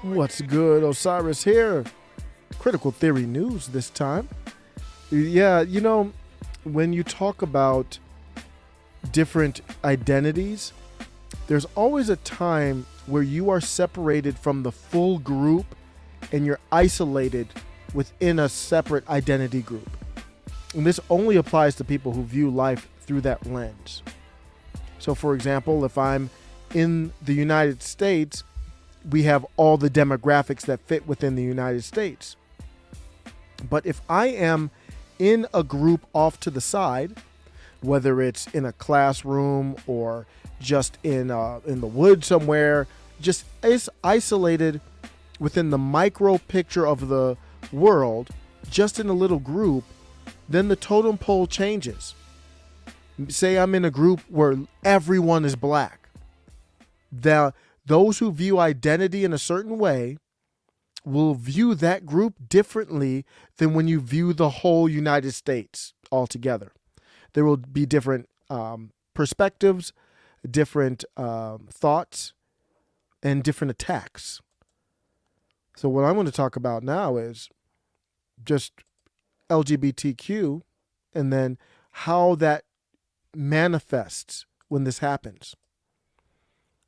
What's good? Osiris here. Critical theory news this time. Yeah, when you talk about different identities, there's always a time where you are separated from the full group and you're isolated within a separate identity group. And this only applies to people who view life through that lens. So, for example, if I'm in the United States, we have all the demographics that fit within the United States. But if I am in a group off to the side, whether it's in a classroom or just in the woods somewhere, just isolated within the micro picture of the world, just in a little group, then the totem pole changes. Say I'm in a group where everyone is black. Those who view identity in a certain way will view that group differently than when you view the whole United States altogether. There will be different perspectives, different thoughts, and different attacks. So what I'm going to talk about now is just LGBTQ and then how that manifests when this happens.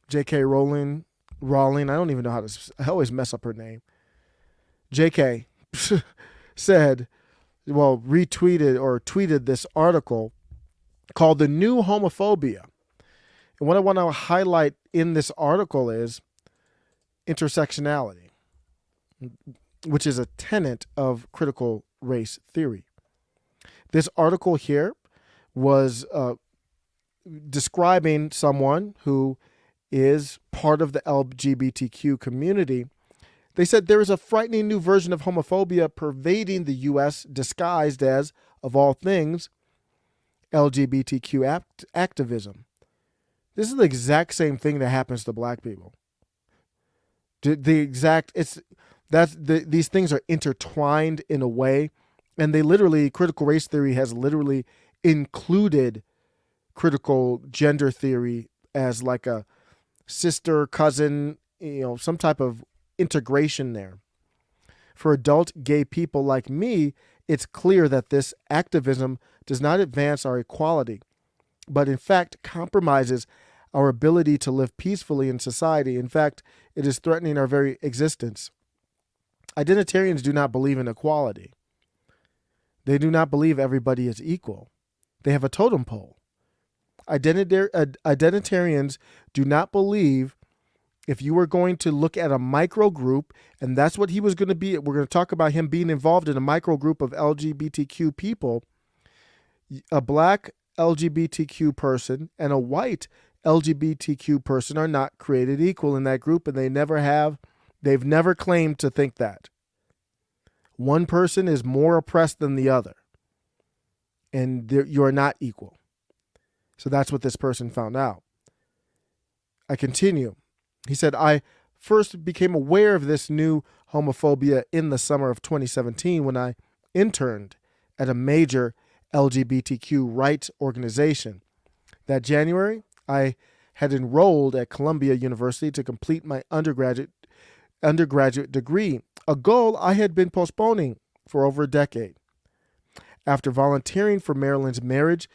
J.K. Rowling, I don't even know I always mess up her name. J.K. said, retweeted or tweeted this article called The New Homophobia. And what I want to highlight in this article is intersectionality, which is a tenet of critical race theory. This article here was describing someone who is part of the LGBTQ community. They said there is a frightening new version of homophobia pervading the U.S. disguised as, of all things, LGBTQ activism. This is the exact same thing that happens to black people. These things are intertwined in a way, and critical race theory has literally included critical gender theory as like a sister, cousin, some type of integration there. For adult gay people like me, it's clear that this activism does not advance our equality, but in fact compromises our ability to live peacefully in society. In fact, it is threatening our very existence. Identitarians do not believe in equality. They do not believe everybody is equal. They have a totem pole. Identitarians do not believe if you were going to look at a micro group, and that's what he was going to be, we're going to talk about him being involved in a micro group of LGBTQ people, a black LGBTQ person and a white LGBTQ person are not created equal in that group, and they've never claimed to think that. One person is more oppressed than the other, and you're not equal. So that's what this person found out. I continue. He said, I first became aware of this new homophobia in the summer of 2017 when I interned at a major LGBTQ-rights organization. That January, I had enrolled at Columbia University to complete my undergraduate degree, a goal I had been postponing for over a decade. After volunteering for Maryland's marriage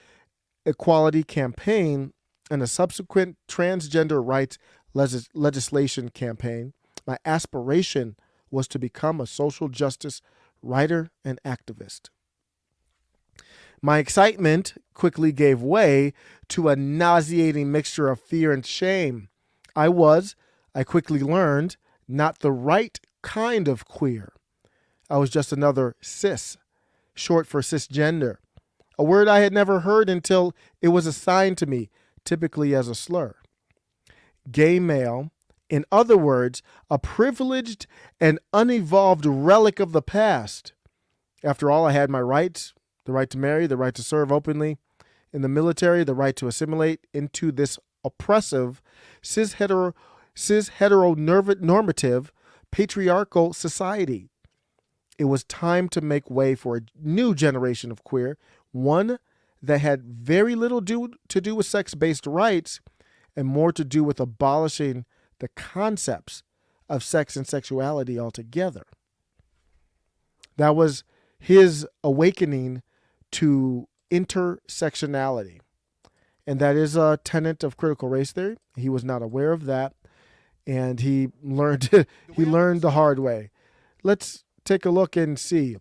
equality campaign and a subsequent transgender rights legislation campaign, my aspiration was to become a social justice writer and activist. My excitement quickly gave way to a nauseating mixture of fear and shame. I quickly learned, not the right kind of queer. I was just another cis, short for cisgender, a word I had never heard until it was assigned to me, typically as a slur. Gay male, in other words, a privileged and unevolved relic of the past. After all, I had my rights, the right to marry, the right to serve openly in the military, the right to assimilate into this oppressive, cis-heteronormative, patriarchal society. It was time to make way for a new generation of queer, one that had very little to do with sex-based rights and more to do with abolishing the concepts of sex and sexuality altogether. That was his awakening to intersectionality. And that is a tenet of critical race theory. He was not aware of that, and he learned the hard way. Let's take a look and see.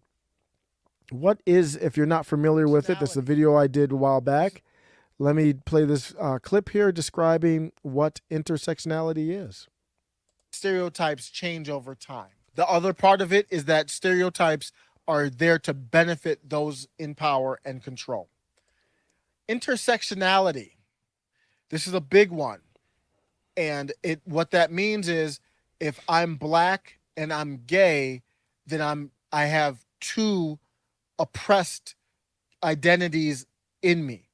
What is, if you're not familiar with it, this is a video I did a while back. Let me play this clip here describing what intersectionality is. Stereotypes change over time. The other part of it is that stereotypes are there to benefit those in power and control. Intersectionality. This is a big one. And what that means is if I'm black and I'm gay, then I have two oppressed identities in me.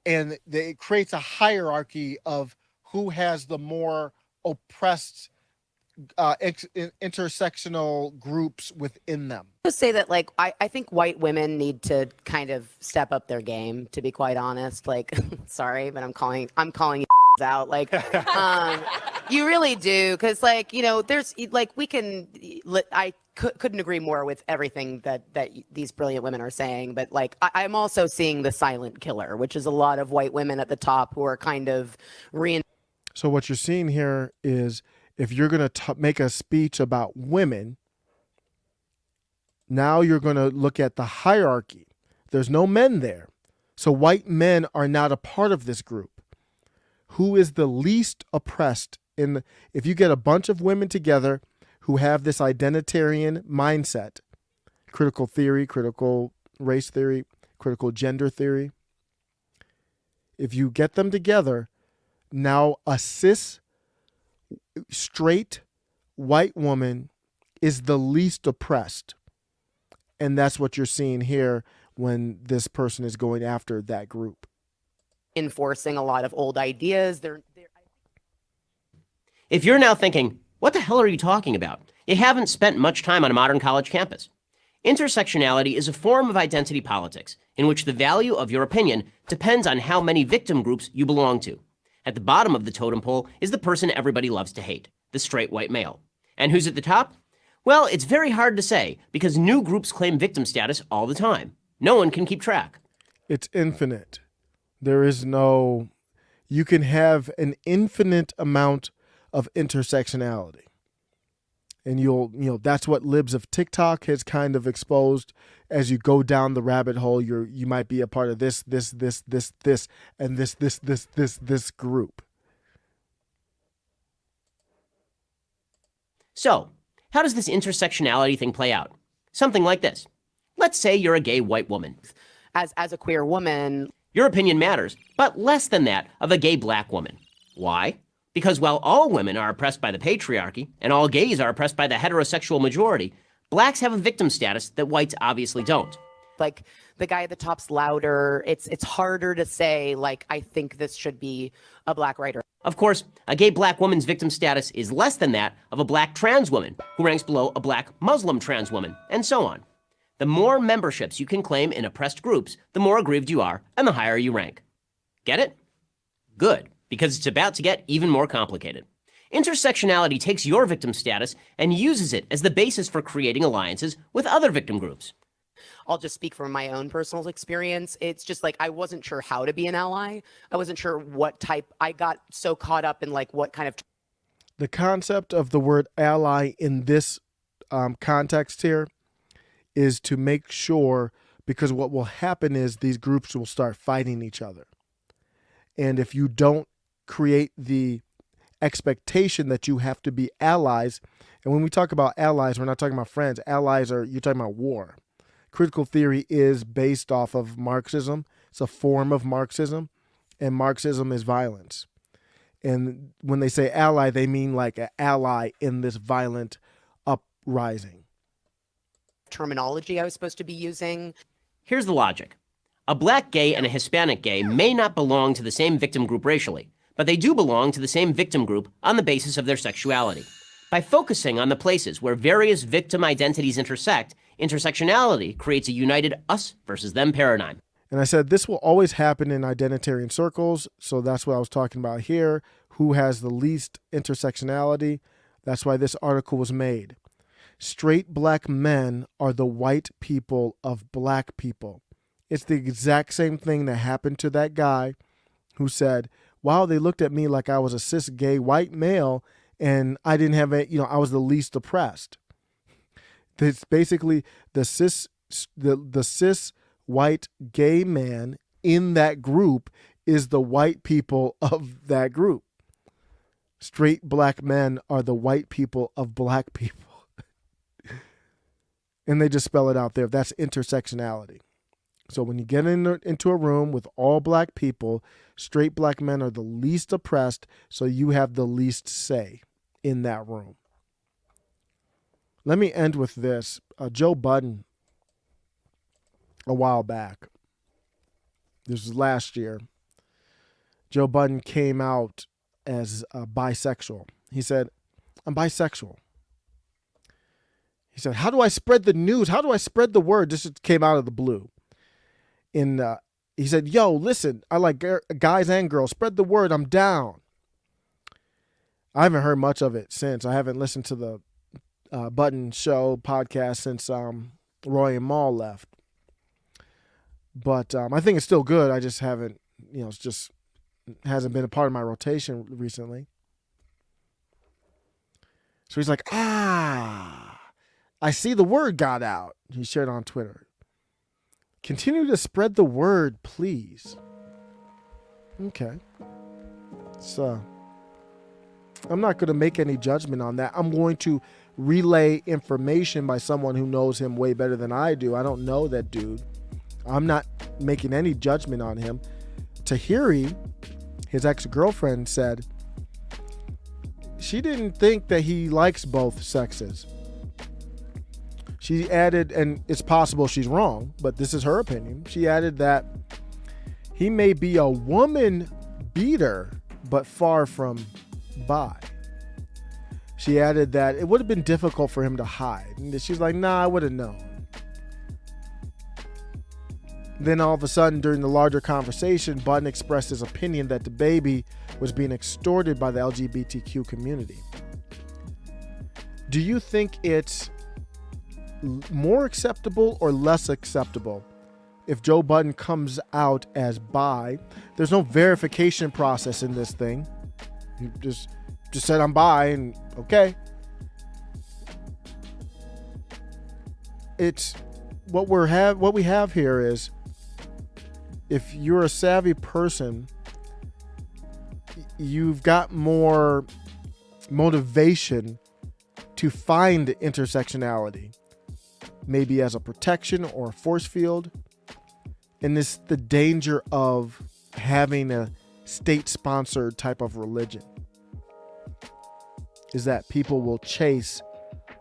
And it creates a hierarchy of who has the more oppressed intersectional groups within them. To say that, like, I think white women need to kind of step up their game, to be quite honest. Like, sorry, but I'm calling you out. Like, you really do. Because, like, you know, there's, like, I couldn't agree more with everything that these brilliant women are saying. But, like, I'm also seeing the silent killer, which is a lot of white women at the top who are kind of So what you're seeing here is, if you're going to make a speech about women, now you're going to look at the hierarchy. There's no men there. So white men are not a part of this group. Who is the least oppressed? If you get a bunch of women together who have this identitarian mindset, critical theory, critical race theory, critical gender theory, if you get them together, now a straight white woman is the least oppressed. And that's what you're seeing here when this person is going after that group. Enforcing a lot of old ideas. If you're now thinking, what the hell are you talking about? You haven't spent much time on a modern college campus. Intersectionality is a form of identity politics in which the value of your opinion depends on how many victim groups you belong to. At the bottom of the totem pole is the person everybody loves to hate, the straight white male. And who's at the top? Well, it's very hard to say because new groups claim victim status all the time. No one can keep track. It's infinite. There is no, you can have an infinite amount of intersectionality. And that's what Libs of TikTok has kind of exposed. As you go down the rabbit hole, you might be a part of this, and this group. So, how does this intersectionality thing play out? Something like this. Let's say you're a gay white woman. As a queer woman, your opinion matters, but less than that of a gay black woman. Why? Because while all women are oppressed by the patriarchy, and all gays are oppressed by the heterosexual majority, blacks have a victim status that whites obviously don't. Like, the guy at the top's louder. It's harder to say, like, I think this should be a black writer. Of course, a gay black woman's victim status is less than that of a black trans woman, who ranks below a black Muslim trans woman, and so on. The more memberships you can claim in oppressed groups, the more aggrieved you are, and the higher you rank. Get it? Good, because it's about to get even more complicated. Intersectionality takes your victim status and uses it as the basis for creating alliances with other victim groups. I'll just speak from my own personal experience. It's just like, I wasn't sure how to be an ally. I wasn't sure what type. I got so caught up in, like, what kind of. The concept of the word ally in this context here is to make sure, because what will happen is these groups will start fighting each other. And if you don't create the expectation that you have to be allies, and when we talk about allies, we're not talking about friends. Allies you're talking about war. Critical theory is based off of Marxism. It's a form of Marxism, and Marxism is violence. And when they say ally, they mean like an ally in this violent uprising. Terminology I was supposed to be using. Here's the logic. A black gay and a Hispanic gay may not belong to the same victim group racially, but they do belong to the same victim group on the basis of their sexuality. By focusing on the places where various victim identities intersect, intersectionality creates a united us versus them paradigm. And I said this will always happen in identitarian circles, so that's what I was talking about here. Who has the least intersectionality? That's why this article was made. Straight black men are the white people of black people. It's the exact same thing that happened to that guy who said, wow, they looked at me like I was a cis gay white male and I didn't have a, I was the least oppressed. It's basically the cis white gay man in that group is the white people of that group. Straight black men are the white people of black people. And they just spell it out there. That's intersectionality. So when you get into a room with all black people, straight black men are the least oppressed, so you have the least say in that room. Let me end with this. Joe Budden, a while back, this was last year, Joe Budden came out as bisexual. He said, I'm bisexual. He said, how do I spread the news? How do I spread the word? This just came out of the blue. He said, yo, listen, I like guys and girls. Spread the word. I'm down. I haven't heard much of it since. I haven't listened to the Budden Show podcast since Roy and Maul left. But I think it's still good. I just haven't, it's just hasn't been a part of my rotation recently. So he's like, I see the word got out. He shared on Twitter. Continue to spread the word, please. Okay. So I'm not going to make any judgment on that. I'm going to relay information by someone who knows him way better than I do. I don't know that dude. I'm not making any judgment on him. Tahiri, his ex-girlfriend, said she didn't think that he likes both sexes. She added, and it's possible she's wrong, but this is her opinion. She added that he may be a woman beater, but far from bi. She added that it would have been difficult for him to hide. And she's like, nah, I would have known. Then all of a sudden, during the larger conversation, Budden expressed his opinion that the baby was being extorted by the LGBTQ community. Do you think it's more acceptable or less acceptable if Joe Budden comes out as bi? There's no verification process in this thing. He just said I'm bi and okay. It's what we have here is, if you're a savvy person, you've got more motivation to find intersectionality, maybe as a protection or a force field. And it's the danger of having a state-sponsored type of religion, is that people will chase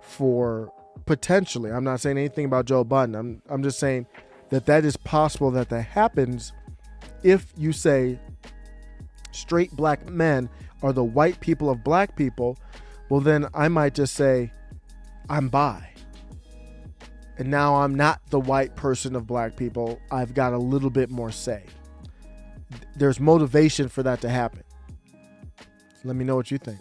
for potentially, I'm not saying anything about Joe Budden, I'm just saying that is possible, that happens if you say straight black men are the white people of black people. Well, then I might just say I'm bi. And now I'm not the white person of black people. I've got a little bit more say. There's motivation for that to happen. Let me know what you think.